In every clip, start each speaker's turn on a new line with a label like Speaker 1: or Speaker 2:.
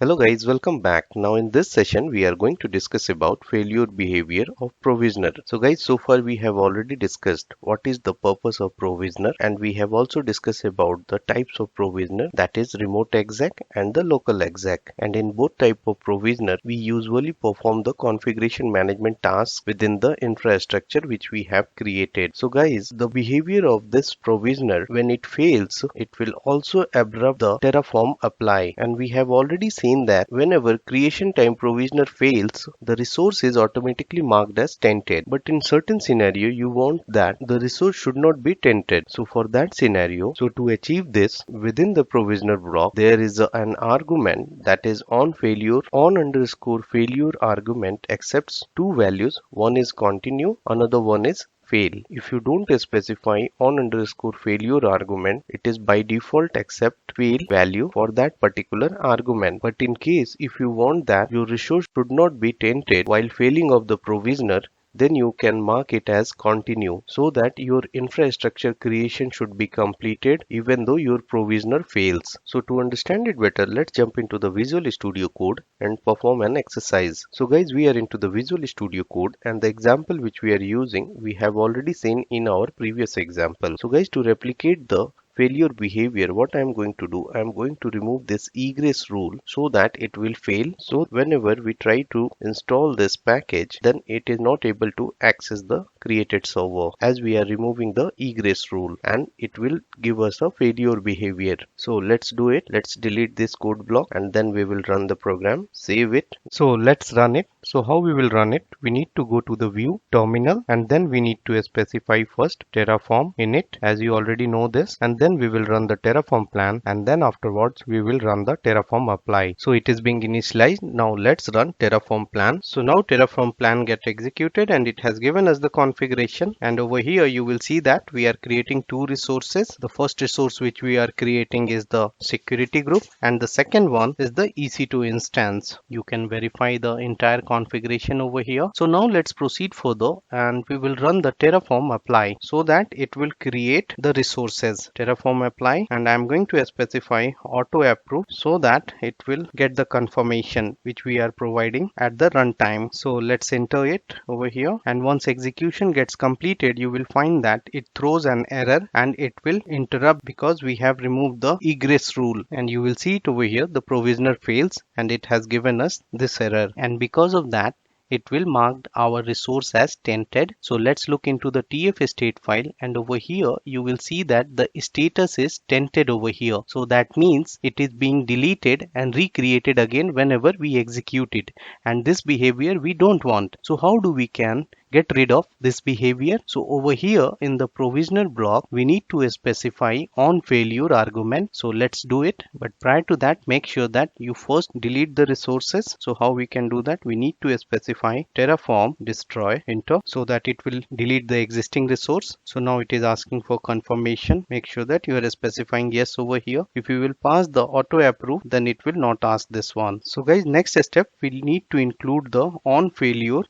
Speaker 1: Hello guys, welcome back. Now in this session we are going to discuss about failure behavior of provisioner. So guys, so far we have already discussed what is the purpose of provisioner, and we have also discussed about the types of provisioner, that is remote exec and the local exec. And in both type of provisioner we usually perform the configuration management tasks within the infrastructure which we have created. So guys, the behavior of this provisioner, when it fails, it will also abrupt the Terraform apply, and we have already seen that whenever creation time provisioner fails, the resource is automatically marked as tented. But in certain scenario, you want that the resource should not be tented. So for that scenario, so to achieve this within the provisioner block, there is an argument that is on failure, on underscore failure argument accepts two values. One is continue, another one is fail. If you don't specify on underscore failure argument, it is by default accept fail value for that particular argument. But in case if you want that your resource should not be tainted while failing of the provisioner, then you can mark it as continue, so that your infrastructure creation should be completed even though your provisioner fails. So to understand it better, let's jump into the Visual Studio Code and perform an exercise. So guys, we are into the Visual Studio Code, and the example which we are using we have already seen in our previous example. So guys, to replicate the failure behavior, what I am going to do, I am going to remove this egress rule so that it will fail. So whenever we try to install this package, then it is not able to access the created server, as we are removing the egress rule, and it will give us a failure behavior. So let's do it. Let's delete this code block and then we will run the program, save it. So let's run it. So how we will run it? We need to go to the view terminal, and then we need to specify first Terraform init, as you already know this, and then we will run the Terraform plan, and then afterwards we will run the Terraform apply. So it is being initialized. Now let's run Terraform plan. So now Terraform plan get executed and it has given us the configuration, and over here you will see that we are creating two resources. The first resource which we are creating is the security group, and the second one is the EC2 instance. You can verify the entire configuration over here. So now let's proceed further and we will run the Terraform apply so that it will create the resources. Terraform apply, and I'm going to specify auto approve so that it will get the confirmation which we are providing at the runtime. So let's enter it over here, and once execution gets completed, you will find that it throws an error and it will interrupt because we have removed the egress rule, and you will see it over here, the provisioner fails and it has given us this error, and because of that it will mark our resource as tented. So let's look into the TF state file, and over here you will see that the status is tented over here. So that means it is being deleted and recreated again whenever we execute it, and this behavior we don't want. So how do we can get rid of this behavior? So over here in the provisioner block we need to specify on failure argument. So let's do it, but prior to that make sure that you first delete the resources. So how we can do that? We need to specify Terraform destroy enter so that it will delete the existing resource. So now it is asking for confirmation. Make sure that you are specifying yes over here. If you will pass the auto approve, then it will not ask this one. So guys, next step we need to include the on failure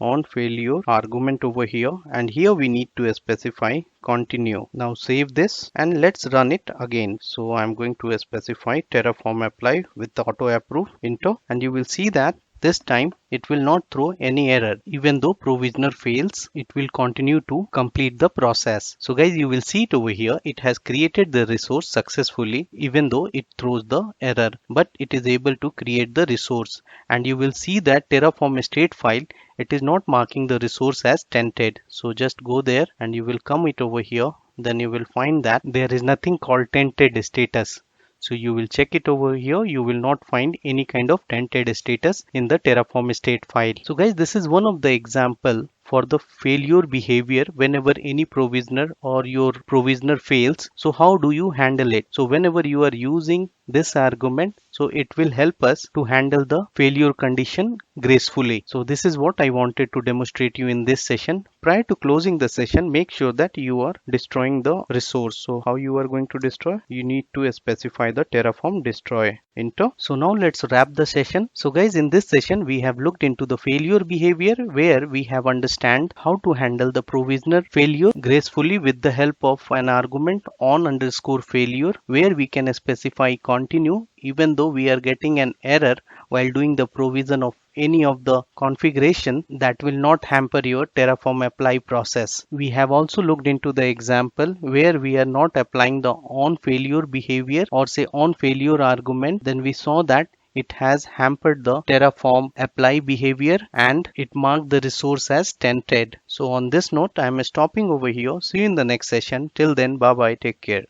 Speaker 1: argument over here, and here we need to specify continue. Now save this and let's run it again. So I'm going to specify Terraform apply with the auto approve enter, and you will see that this time it will not throw any error. Even though provisioner fails, it will continue to complete the process. So guys, you will see it over here, it has created the resource successfully even though it throws the error, but it is able to create the resource. And you will see that Terraform state file, it is not marking the resource as tented. So just go there and you will come it over here, then you will find that there is nothing called tented status. So you will check it over here, you will not find any kind of tented status in the Terraform state file. So guys, this is one of the example for the failure behavior whenever any provisioner or your provisioner fails. So how do you handle it? So whenever you are using this argument, so it will help us to handle the failure condition gracefully. So this is what I wanted to demonstrate you in this session. Prior to closing the session, make sure that you are destroying the resource. So how you are going to destroy? You need to specify the Terraform destroy enter. So now let's wrap the session. So guys, in this session we have looked into the failure behavior where we have understood
Speaker 2: understand how to handle the provisioner failure gracefully with the help of an argument on_failure, where we can specify continue even though we are getting an error while doing the provision of any of the configuration that will not hamper your Terraform apply process. We have also looked into the example where we are not applying the on failure behavior or say on failure argument. Then we saw that it has hampered the Terraform apply behavior and it marked the resource as tented. So on this note, I am stopping over here. See you in the next session. Till then, bye bye. Take care.